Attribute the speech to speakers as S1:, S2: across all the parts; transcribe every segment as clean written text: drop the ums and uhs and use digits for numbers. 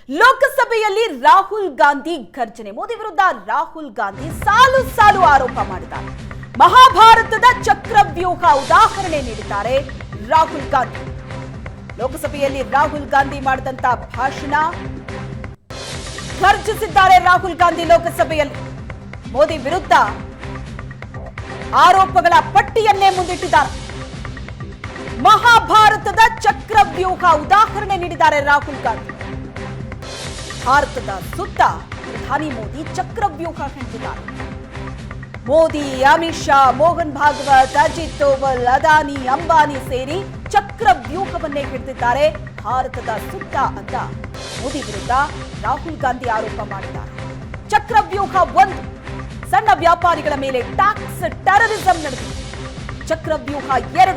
S1: ಲೋಕಸಭೆಯಲ್ಲಿ ರಾಹುಲ್ ಗಾಂಧಿ ಘರ್ಜನೆ. ಮೋದಿ ವಿರುದ್ಧ ರಾಹುಲ್ ಗಾಂಧಿ ಸಾಲು ಸಾಲು ಆರೋಪ ಮಾಡಿದ್ದಾರೆ. ಮಹಾಭಾರತದ ಚಕ್ರವ್ಯೂಹ ಉದಾಹರಣೆ ನೀಡಿದ್ದಾರೆ ರಾಹುಲ್ ಗಾಂಧಿ. ಲೋಕಸಭೆಯಲ್ಲಿ ರಾಹುಲ್ ಗಾಂಧಿ ಮಾಡಿದಂತ ಭಾಷಣ, ಘರ್ಜಿಸಿದ್ದಾರೆ ರಾಹುಲ್ ಗಾಂಧಿ. ಲೋಕಸಭೆಯಲ್ಲಿ ಮೋದಿ ವಿರುದ್ಧ ಆರೋಪಗಳ ಪಟ್ಟಿಯನ್ನೇ ಮುಂದಿಟ್ಟಿದ್ದಾರೆ. ಮಹಾಭಾರತದ ಚಕ್ರವ್ಯೂಹ ಉದಾಹರಣೆ ನೀಡಿದ್ದಾರೆ ರಾಹುಲ್ ಗಾಂಧಿ. ಭಾರತದ ಸುತ್ತ ಪ್ರಧಾನಿ ಮೋದಿ ಚಕ್ರವ್ಯೂಹ ಹೆಣೆದಿದ್ದಾರೆ. ಮೋದಿ, ಅಮಿತ್ ಶಾ, ಮೋಹನ್ ಭಾಗವತ್, ಅಜಿತ್ ದೋವಲ್, ಅದಾನಿ, ಅಂಬಾನಿ ಸೇರಿ ಚಕ್ರವ್ಯೂಹವನ್ನೇ ಹಿಡಿದಿದ್ದಾರೆ ಭಾರತದ ಸುತ್ತ ಅಂತ ಮೋದಿ ವಿರುದ್ಧ ರಾಹುಲ್ ಗಾಂಧಿ ಆರೋಪ ಮಾಡಿದ್ದಾರೆ. ಚಕ್ರವ್ಯೂಹ 1, ಸಣ್ಣ ವ್ಯಾಪಾರಿಗಳ ಮೇಲೆ ಟ್ಯಾಕ್ಸ್ ಟೆರರಿಸಂ ನಡೆದಿದೆ. ಚಕ್ರವ್ಯೂಹ 2,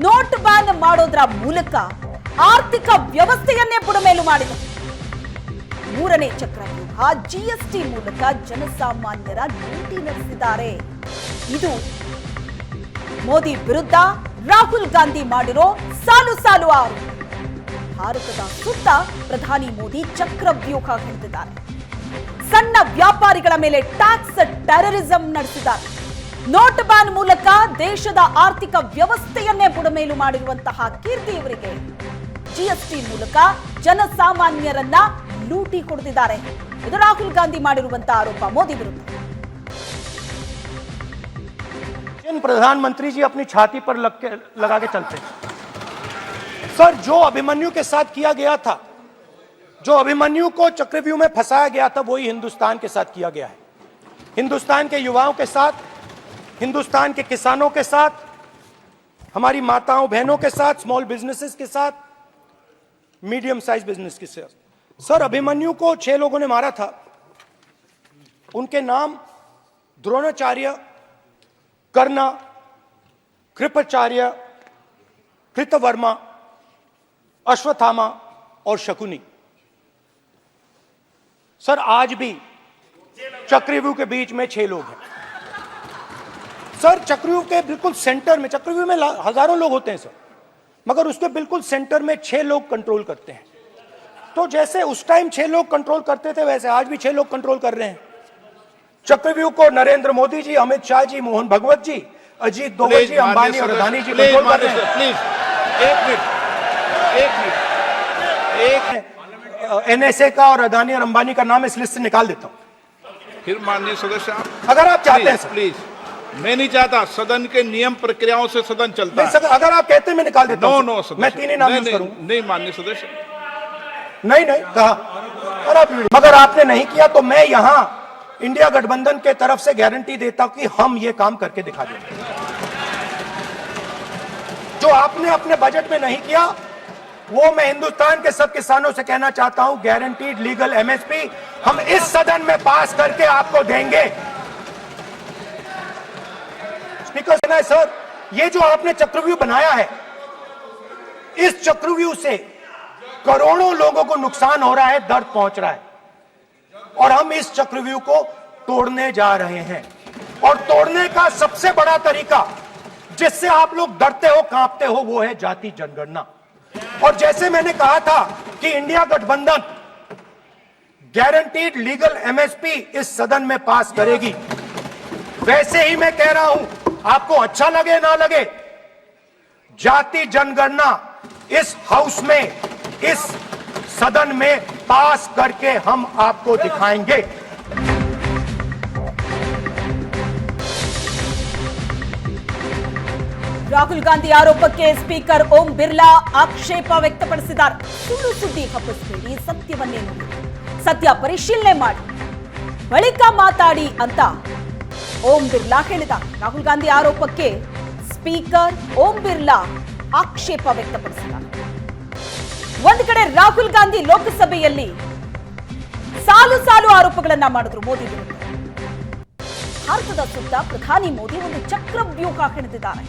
S1: ನೋಟ್ ಬ್ಯಾನ್ ಮಾಡೋದ್ರ ಮೂಲಕ ಆರ್ಥಿಕ ವ್ಯವಸ್ಥೆಯನ್ನೇ ಬುಡಮೇಲು ಮಾಡಿದೆ. 3ನೇ ಚಕ್ರವ್ಯೂಹ ಜಿಎಸ್ಟಿ ಮೂಲಕ ಜನಸಾಮಾನ್ಯರ ಲೂಟಿ ನಡೆಸಿದ್ದಾರೆ. ಇದು ಮೋದಿ ವಿರುದ್ಧ ರಾಹುಲ್ ಗಾಂಧಿ ಮಾಡಿರೋ ಸಾಲು ಸಾಲು ಆರೋಪ. ಭಾರತದ ಸುತ್ತ ಪ್ರಧಾನಿ ಮೋದಿ ಚಕ್ರವ್ಯೂಹ ಹೆಣೆದಿದ್ದಾರೆ. ಸಣ್ಣ ವ್ಯಾಪಾರಿಗಳ ಮೇಲೆ ಟ್ಯಾಕ್ಸ್ ಟೆರರಿಸಂ ನಡೆಸಿದ್ದಾರೆ. ನೋಟ್ ಬ್ಯಾನ್ ಮೂಲಕ ದೇಶದ ಆರ್ಥಿಕ ವ್ಯವಸ್ಥೆಯನ್ನೇ ಬುಡಮೇಲು ಮಾಡಿರುವಂತಹ ಕೀರ್ತಿ ಇವರಿಗೆ. ಜಿಎಸ್ಟಿ ಮೂಲಕ ಜನಸಾಮಾನ್ಯರನ್ನ ಲೂಟಿ ಹೊಡೆದಿದ್ದಾರೆ. ಇದು ರಾಹುಲ್ ಗಾಂಧಿ ಮಾಡಿರುವಂತಹ ಆರೋಪ ಮೋದಿ ವಿರುದ್ಧ.
S2: प्रधानमंत्री जी अपनी छाती पर लगा के चलते हैं। सर, जो अभिमन्यु के साथ किया गया था, जो अभिमन्यु को चक्रव्यूह में फंसाया गया था, वही हिंदुस्तान के साथ किया गया है। हिंदुस्तान के युवाओं के साथ, हिंदुस्तान के किसानों के साथ, हमारी माताओं बहनों के साथ, स्मॉल बिजनेसेस के साथ, मीडियम साइज बिजनेस के साथ। सर, अभिमन्यु को 6 लोगों ने मारा था। उनके नाम द्रोणाचार्य, कर्ण, कृपाचार्य, कृतवर्मा, अश्वत्थामा और शकुनी। सर, आज भी चक्रव्यूह के बीच में 6 लोग हैं। सर, चक्रव्यूह के बिल्कुल सेंटर में, चक्रव्यूह में हजारों लोग होते हैं सर, मगर उसके बिल्कुल सेंटर में 6 लोग कंट्रोल करते हैं। तो जैसे उस टाइम 6 लोग कंट्रोल करते थे, वैसे आज भी 6 लोग कंट्रोल कर रहे हैं। चक्रव्यूह को नरेंद्र मोदी जी, अमित शाह जी, मोहन भागवत जी, अजीत दोवल जी, अंबानी और अदानी जी कंट्रोल कर रहे हैं।
S3: प्लीज एक मिनट
S2: एनएसए का और अदानी और अंबानी का नाम इस लिस्ट से निकाल देता हूं।
S3: फिर माननीय सदस्य आप,
S2: अगर आप चाहते हैं
S3: प्लीज। मैं नहीं चाहता, सदन के नियम प्रक्रियाओं से सदन चलता है।
S2: अगर आप कहते हैं मैं निकाल देता हूं।
S3: नो
S2: मैं 3 ही नाम यूज करूंगा।
S3: नहीं माननीय सदस्य,
S2: नहीं कहा। और आप मगर आपने नहीं किया, तो मैं यहां इंडिया गठबंधन के तरफ से गारंटी देता हूं कि हम ये काम करके दिखा देंगे। जो आपने अपने बजट में नहीं किया, वो मैं हिंदुस्तान के सब किसानों से कहना चाहता हूं, गारंटीड लीगल एमएसपी हम इस सदन में पास करके आपको देंगे। स्पीकर है सर, ये जो आपने चक्रव्यूह बनाया है, इस चक्रव्यूह से करोड़ों लोगों को नुकसान हो रहा है, दर्द पहुंच रहा है, और हम इस चक्रव्यूह को तोड़ने जा रहे हैं। और तोड़ने का सबसे बड़ा तरीका, जिससे आप लोग डरते हो, कांपते हो, वो है जाति जनगणना। और जैसे मैंने कहा था कि इंडिया गठबंधन गारंटीड लीगल एमएसपी इस सदन में पास करेगी, वैसे ही मैं कह रहा हूं, आपको अच्छा लगे ना लगे, जाति जनगणना इस हाउस में, इस सदन में पास करके हम आपको दिखाएंगे।
S1: ರಾಹುಲ್ ಗಾಂಧಿ ಆರೋಪಕ್ಕೆ ಸ್ಪೀಕರ್ ಓಂ ಬಿರ್ಲಾ ಆಕ್ಷೇಪ ವ್ಯಕ್ತಪಡಿಸಿದ್ದಾರೆ. ಸುಳ್ಳು ಸುದ್ದಿ ಹಬ್ಬಿಸಬೇಡಿ, ಸತ್ಯವನ್ನೇ ನೋಡಿ, ಸತ್ಯ ಪರಿಶೀಲನೆ ಮಾಡಿ ಬಳಿಕ ಮಾತಾಡಿ ಅಂತ ಓಂ ಬಿರ್ಲಾ ಹೇಳಿದ್ದಾರೆ. ರಾಹುಲ್ ಗಾಂಧಿ ಆರೋಪಕ್ಕೆ ಸ್ಪೀಕರ್ ಓಂ ಬಿರ್ಲಾ ಆಕ್ಷೇಪ ವ್ಯಕ್ತಪಡಿಸಿದ್ದಾರೆ. ಒಂದು ಕಡೆ ರಾಹುಲ್ ಗಾಂಧಿ ಲೋಕಸಭೆಯಲ್ಲಿ ಸಾಲು ಸಾಲು ಆರೋಪಗಳನ್ನ ಮಾಡಿದ್ರು ಮೋದಿ ವಿರುದ್ಧ. ಭಾರತದ ಸುತ್ತ ಪ್ರಧಾನಿ ಮೋದಿ ಒಂದು ಚಕ್ರವ್ಯೂಹ ಹೆಣೆದಿದ್ದಾರೆ.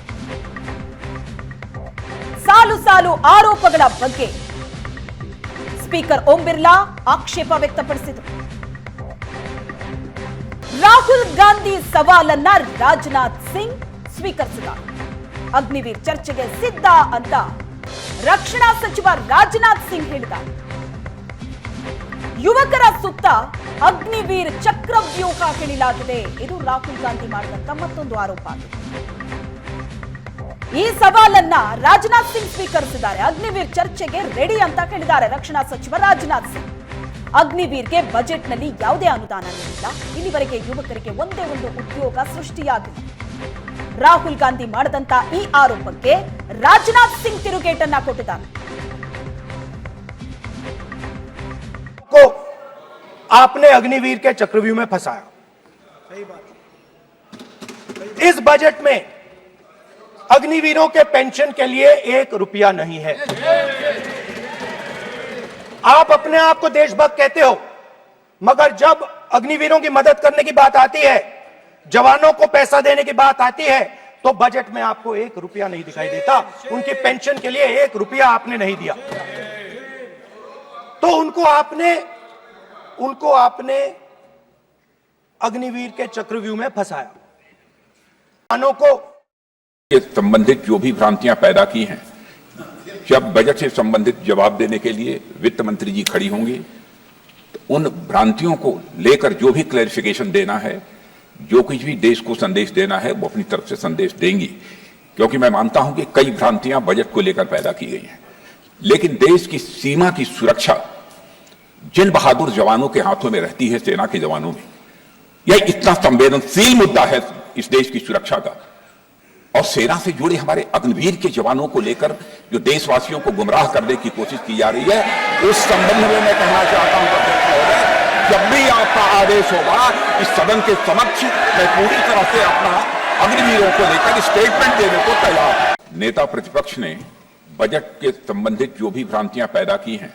S1: ಸಾಲು ಸಾಲು ಆರೋಪಗಳ ಬಗ್ಗೆ ಸ್ಪೀಕರ್ ಓಂ ಬಿರ್ಲಾ ಆಕ್ಷೇಪ ವ್ಯಕ್ತಪಡಿಸಿದರು. ರಾಹುಲ್ ಗಾಂಧಿ ಸವಾಲನ್ನ ರಾಜನಾಥ್ ಸಿಂಗ್ ಸ್ವೀಕರಿಸಿದ್ದಾರೆ. ಅಗ್ನಿವೀರ್ ಚರ್ಚೆಗೆ ಸಿದ್ಧ ಅಂತ ರಕ್ಷಣಾ ಸಚಿವ ರಾಜನಾಥ್ ಸಿಂಗ್ ಹೇಳಿದ್ದಾರೆ. ಯುವಕರ ಸುತ್ತ ಅಗ್ನಿವೀರ್ ಚಕ್ರವ್ಯೂಹ ಕೆಣಿಲಾಗಿದೆ. ಇದು ರಾಹುಲ್ ಗಾಂಧಿ ಮಾಡಿದಂತ ಮತ್ತೊಂದು ಆರೋಪ ಆಗಿದೆ. ಈ ಸವಾಲನ್ನ ರಾಜನಾಥ್ ಸಿಂಗ್ ಸ್ವೀಕರಿಸಿದ್ದಾರೆ. ಅಗ್ನಿವೀರ್ ಚರ್ಚೆಗೆ ರೆಡಿ ಅಂತ ಹೇಳಿದ್ದಾರೆ ರಕ್ಷಣಾ ಸಚಿವ ರಾಜನಾಥ್ ಸಿಂಗ್. ಅಗ್ನಿವೀರ್ಗೆ ಬಜೆಟ್ನಲ್ಲಿ ಯಾವುದೇ ಅನುದಾನ ನೀಡಿಲ್ಲ. ಇಲ್ಲಿವರೆಗೆ ಯುವಕರಿಗೆ ಒಂದೇ ಒಂದು ಉದ್ಯೋಗ ಸೃಷ್ಟಿಯಾಗಿಲ್ಲ. ರಾಹುಲ್ ಗಾಂಧಿ ಮಾಡಿದಂತ ಈ ಆರೋಪಕ್ಕೆ ರಾಜನಾಥ್ ಸಿಂಗ್ ತಿರುಗೇಟನ್ನ ಕೊಟ್ಟಿದ್ದಾರೆ.
S2: को आपने अग्निवीर के चक्रव्यूह में फंसाया। सही बात। इस बजट में अग्निवीरों के पेंशन के लिए 1 रुपया नहीं है। आप अपने आप को देशभक्त कहते हो, मगर जब अग्निवीरों की मदद करने की बात आती है, जवानों को पैसा देने की बात आती है, तो बजट में आपको 1 रुपया नहीं दिखाई देता। उनकी पेंशन के लिए 1 रुपया आपने नहीं दिया। तो उनको आपने अग्निवीर के चक्रव्यूह में फंसाया। जवानों को
S4: संबंधित जो भी भ्रांतियां पैदा की हैं, जब बजट से संबंधित जवाब देने के लिए वित्त मंत्री जी खड़ी होंगी, तो उन भ्रांतियों को लेकर जो भी क्लैरिफिकेशन देना है, जो कुछ भी देश को संदेश देना है, वो अपनी तरफ से संदेश देंगी। क्योंकि मैं मानता हूं कि कई भ्रांतियां बजट को लेकर पैदा की गई हैं, लेकिन देश की सीमा की सुरक्षा जिन बहादुर जवानों के हाथों में रहती है, सेना के जवानों में, यह इतना संवेदनशील मुद्दा है इस देश की सुरक्षा का। और सेना से जुड़े हमारे अग्निवीर के जवानों को लेकर जो देशवासियों को गुमराह करने की कोशिश की जा रही है, उस संबंध में मैं कहना चाहता हूं अध्यक्ष महोदय, जब भी आपका आदेश होगा, इस सदन के समक्ष मैं पूरी तरह से अपना अग्निवीरों को लेकर स्टेटमेंट देने को तैयार हूं। नेता प्रतिपक्ष ने बजट के संबंधित जो भी भ्रांतियां पैदा की हैं,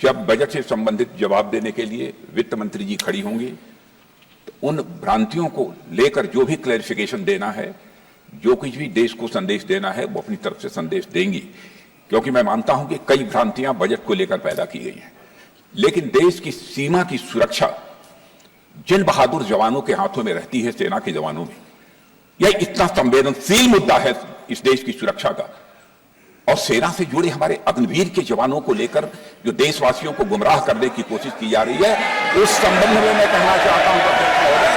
S4: जब बजट से संबंधित जवाब देने के लिए वित्त मंत्री जी खड़ी होंगी, तो उन भ्रांतियों को लेकर जो भी क्लैरिफिकेशन देना है, जो कुछ भी देश को संदेश देना है, वो अपनी तरफ से संदेश देंगी। क्योंकि मैं मानता हूं कि कई भ्रांतियां बजट को लेकर पैदा की गई हैं, लेकिन देश की सीमा की सुरक्षा जिन बहादुर जवानों के हाथों में रहती है, सेना के जवानों में, यह इतना संवेदनशील मुद्दा है इस देश की सुरक्षा का। और सेना से जुड़े हमारे अग्निवीर के जवानों को लेकर जो देशवासियों को गुमराह करने की कोशिश की जा रही है, उस संबंध में मैं कहना चाहता हूं अध्यक्ष महोदय,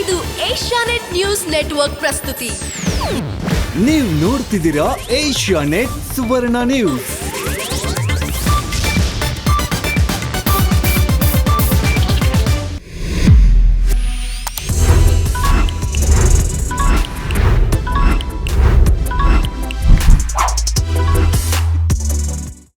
S5: ಇದು ಏಷ್ಯಾನೆಟ್ ನ್ಯೂಸ್ ನೆಟ್ವರ್ಕ್ ಪ್ರಸ್ತುತಿ.
S6: ನೀವು ನೋಡ್ತಿದ್ದೀರಾ ಏಷ್ಯಾನೆಟ್ ಸುವರ್ಣ ನ್ಯೂಸ್.